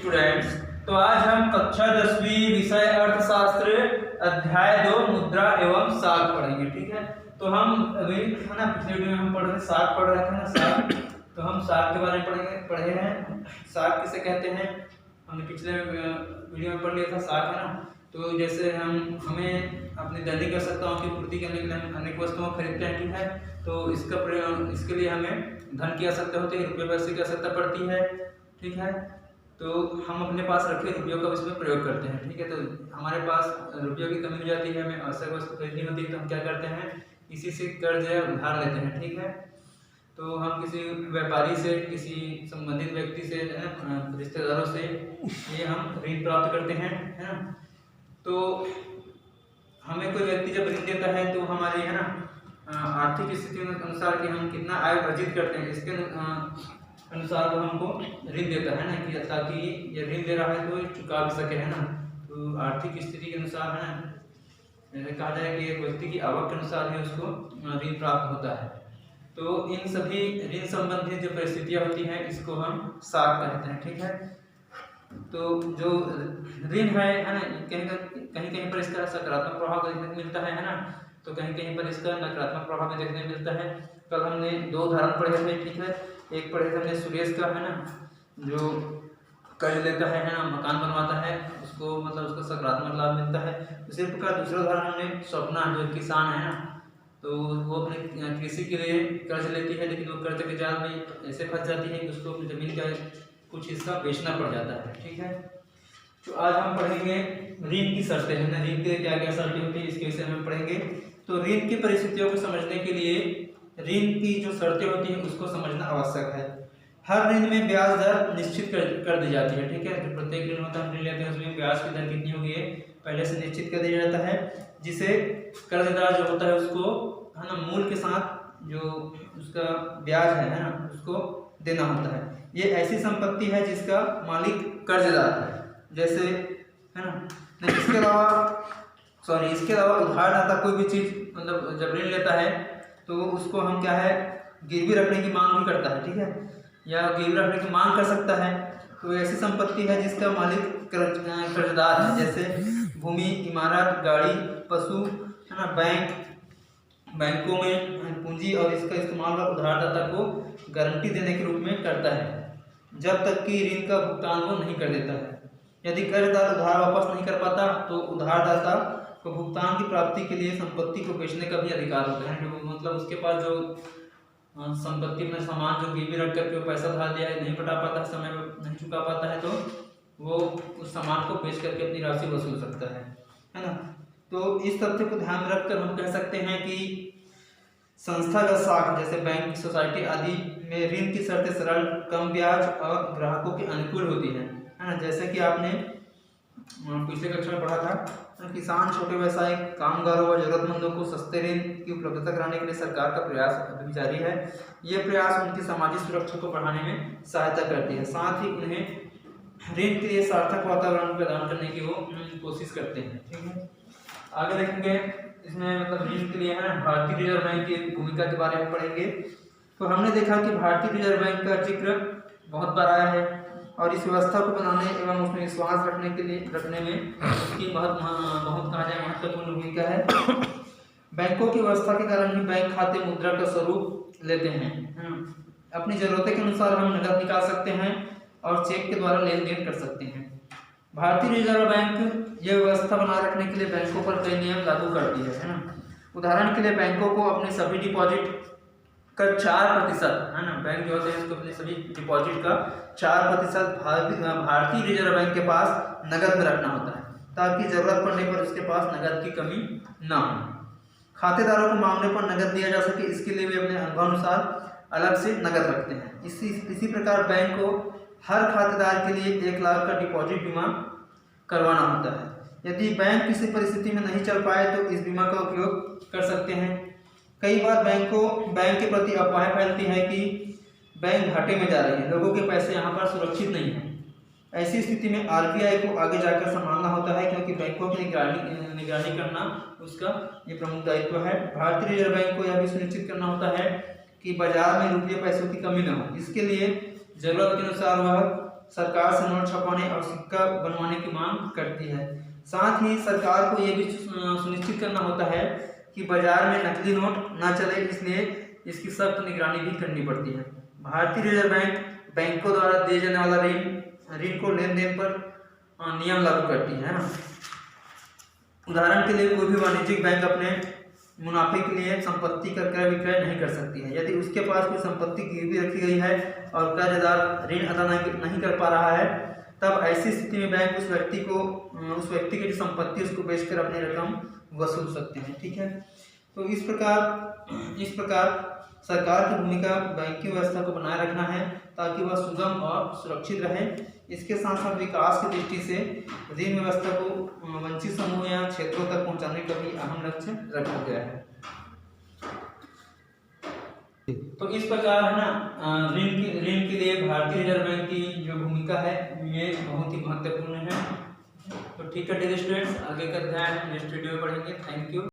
Students, तो आज हम कक्षा 10वीं विषय अर्थशास्त्र अध्याय 2 मुद्रा एवं साख पढ़ेंगे। ठीक है, तो हम अभी है ना पिछले वीडियो में हम पढ़ रहे साख पढ़ रहे थे ना साख, तो हम साख के बारे में पढ़े हैं। साख किसे कहते हैं हमने पिछले वीडियो में पढ़ लिया था। साख है ना, तो जैसे हमें अपनी दैनिक आवश्यकताओं की पूर्ति करने के लिए हम अनेक वस्तुओं को खरीदते हैं। ठीक है, तो इसके लिए हमें धन की आवश्यकता होती है, रुपये पैसे की आवश्यकता पड़ती है। ठीक है, तो हम अपने पास रखे रुपयों का इसमें प्रयोग करते हैं। ठीक है, तो हमारे पास रुपयों की कमी हो जाती है, हमें आवश्यक वस्तु खरीदनी होती है, तो हम क्या करते हैं, इसी से कर्ज या उधार लेते हैं। ठीक है, तो हम किसी व्यापारी से, किसी संबंधित व्यक्ति से, रिश्तेदारों से ये हम ऋण प्राप्त करते हैं, है ना। तो हमें कोई व्यक्ति जब ऋण देता है तो हमारी है ना आर्थिक स्थिति के अनुसार कि हम कितना आय अर्जित करते हैं, इसके अनुसार वो हमको ऋण देता है ना, कि ताकि ये ऋण दे रहा है तो चुका भी सके, है ना। तो आर्थिक स्थिति के अनुसार है ना, कहा जाए कि एक व्यक्ति की आवक के अनुसार ही उसको ऋण प्राप्त होता है। तो इन सभी ऋण संबंधित जो परिस्थितियां होती हैं इसको हम साख कहते हैं। ठीक है, तो जो ऋण है ना, कहीं कहीं पर इसका सकारात्मक प्रभाव देखने को मिलता है ना, तो कहीं कहीं पर इसका नकारात्मक प्रभाव देखने को मिलता है। कल हमने दो उदाहरण पढ़े थे। ठीक है, एक पढ़े थे हमने सुरेश का, है ना, जो कर्ज लेता है ना, मकान बनवाता है, उसको मतलब उसका सकारात्मक लाभ मिलता है। उसी प्रकार दूसरा उदाहरण हमने स्वप्ना, जो किसान है ना, तो वो अपने कृषि के लिए कर्ज लेती है, लेकिन वो कर्ज के जाल में ऐसे फंस जाती है कि उसको अपनी जमीन का कुछ हिस्सा बेचना पड़ जाता है। ठीक है, तो आज हम पढ़ेंगे ऋण की शर्तें, है ना, ऋण के क्या क्या शर्तें होती है इसके विषय में पढ़ेंगे। तो ऋण की परिस्थितियों को समझने के लिए ऋण की जो शर्तें होती हैं उसको समझना आवश्यक है। हर ऋण में ब्याज दर निश्चित कर दी जाती है। ठीक है, जो प्रत्येक ऋण होता है हम ऋण लेते हैं उसमें ब्याज की दर कितनी होगी पहले से निश्चित कर दिया जाता है, जिसे कर्जदार जो होता है उसको है ना मूल के साथ जो उसका ब्याज है ना, उसको देना होता है। ये ऐसी संपत्ति है जिसका मालिक कर्जदार है, जैसे है ना। इसके अलावा उधारदाता कोई भी चीज मतलब जब ऋण लेता है तो उसको हम क्या है गिरवी रखने की मांग भी करता है। ठीक है, या गिरवी रखने की मांग कर सकता है। तो ऐसी संपत्ति है जिसका मालिक कर्जदार है, जैसे भूमि, इमारत, गाड़ी, पशु, है ना। बैंकों में पूंजी और इसका इस्तेमाल उधारदाता को गारंटी देने के रूप में करता है, जब तक कि ऋण का भुगतान वो नहीं कर देता है। यदि कर्जदार उधार वापस नहीं कर पाता तो उधारदाता को भुगतान की प्राप्ति के लिए संपत्ति को बेचने का भी अधिकार होता है। मतलब उसके पास जो संपत्ति में सामान जो गिरवी रख करके पैसा धार दिया है, नहीं पटा पाता, समय पर नहीं चुका पाता है, तो वो उस सामान को बेच करके अपनी राशि वसूल सकता है ना। तो इस तथ्य को ध्यान में रखकर हम कह सकते हैं कि संस्थागत साख जैसे बैंक, सोसाइटी आदि में ऋण की शर्तें सरल, कम ब्याज और ग्राहकों के अनुकूल होती है ना। जैसे कि आपने पिछले कक्षा में पढ़ा था, किसान, छोटे व्यवसायी, कामगारों व जरूरतमंदों को सस्ते ऋण की उपलब्धता कराने के लिए सरकार का प्रयास अभी जारी है। ये प्रयास उनकी सामाजिक सुरक्षा को बढ़ाने में सहायता करती है, साथ ही उन्हें ऋण के लिए सार्थक वातावरण प्रदान करने की वो कोशिश करते हैं। ठीक है, आगे देखेंगे इसमें मतलब ऋण के लिए है ना भारतीय रिजर्व बैंक की भूमिका के बारे में पढ़ेंगे। तो हमने देखा कि भारतीय रिजर्व बैंक का जिक्र बहुत बार आया है और इस व्यवस्था को बनाने एवं उसमें विश्वास रखने में उसकी बहुत कहा जाए महत्वपूर्ण भूमिका है। बैंकों की व्यवस्था के कारण ही बैंक खाते मुद्रा का स्वरूप लेते हैं। अपनी जरूरतों के अनुसार हम नकद निकाल सकते हैं और चेक के द्वारा लेन देन कर सकते हैं। भारतीय रिजर्व बैंक यह व्यवस्था बनाए रखने के लिए बैंकों पर कई नियम लागू करती है ना। उदाहरण के लिए बैंकों को अपने सभी डिपॉजिट का 4% है ना, बैंक जो होते हैं उसको अपने सभी डिपॉजिट का 4% भारतीय रिजर्व बैंक के पास नकद में रखना होता है, ताकि जरूरत पड़ने पर उसके पास नकद की कमी ना हो। खातेदारों को मांगने पर नकद दिया जा सके, इसके लिए वे अपने अनुभवानुसार अलग से नकद रखते हैं। इसी प्रकार बैंक को हर खातेदार के लिए 1 लाख का डिपॉजिट बीमा करवाना होता है। यदि बैंक किसी परिस्थिति में नहीं चल पाए तो इस बीमा का उपयोग कर सकते हैं। कई बार बैंक के प्रति अफवाहें फैलती है कि बैंक घाटे में जा रही है, लोगों के पैसे यहाँ पर सुरक्षित नहीं है। ऐसी स्थिति में आरबीआई को आगे जाकर संभालना होता है, क्योंकि बैंकों की निगरानी करना उसका ये प्रमुख दायित्व है। भारतीय रिजर्व बैंक को यह भी सुनिश्चित करना होता है कि बाजार में रुपये पैसों की कमी न हो। इसके लिए जरूरत के अनुसार वह सरकार से नोट छपवाने और सिक्का बनवाने की मांग करती है। साथ ही सरकार को यह भी सुनिश्चित करना होता है कि बाजार में नकली नोट न चले, इसलिए इसकी सख्त निगरानी भी करनी पड़ती है। भारतीय रिजर्व बैंक बैंकों द्वारा दिए जाने वाला ऋण को लेन देन पर नियम लागू करती है ना। उदाहरण के लिए कोई भी वाणिज्यिक बैंक अपने मुनाफे के लिए संपत्ति का क्रय विक्रय नहीं कर सकती है। यदि उसके पास कोई संपत्ति गिरवी रखी गई है और कर्जदार ऋण अदा नहीं कर पा रहा है, तब ऐसी स्थिति में बैंक उस व्यक्ति की जो संपत्ति उसको बेचकर अपनी रकम वसूल सकते हैं। ठीक है, तो इस प्रकार सरकार की भूमिका बैंकिंग व्यवस्था को बनाए रखना है ताकि वह सुगम और सुरक्षित रहे। इसके साथ साथ विकास की दृष्टि से ऋण व्यवस्था को वंचित समूह या क्षेत्रों तक पहुंचाने का भी अहम लक्ष्य रखा गया है। तो इस प्रकार है ना ऋण के लिए भारतीय रिजर्व बैंक की जो भूमिका है ये बहुत ही महत्वपूर्ण है। तो ठीक है डियर स्टूडेंट्स, आगे का अध्याय नेक्स्ट वीडियो में पढ़ेंगे। Thank you.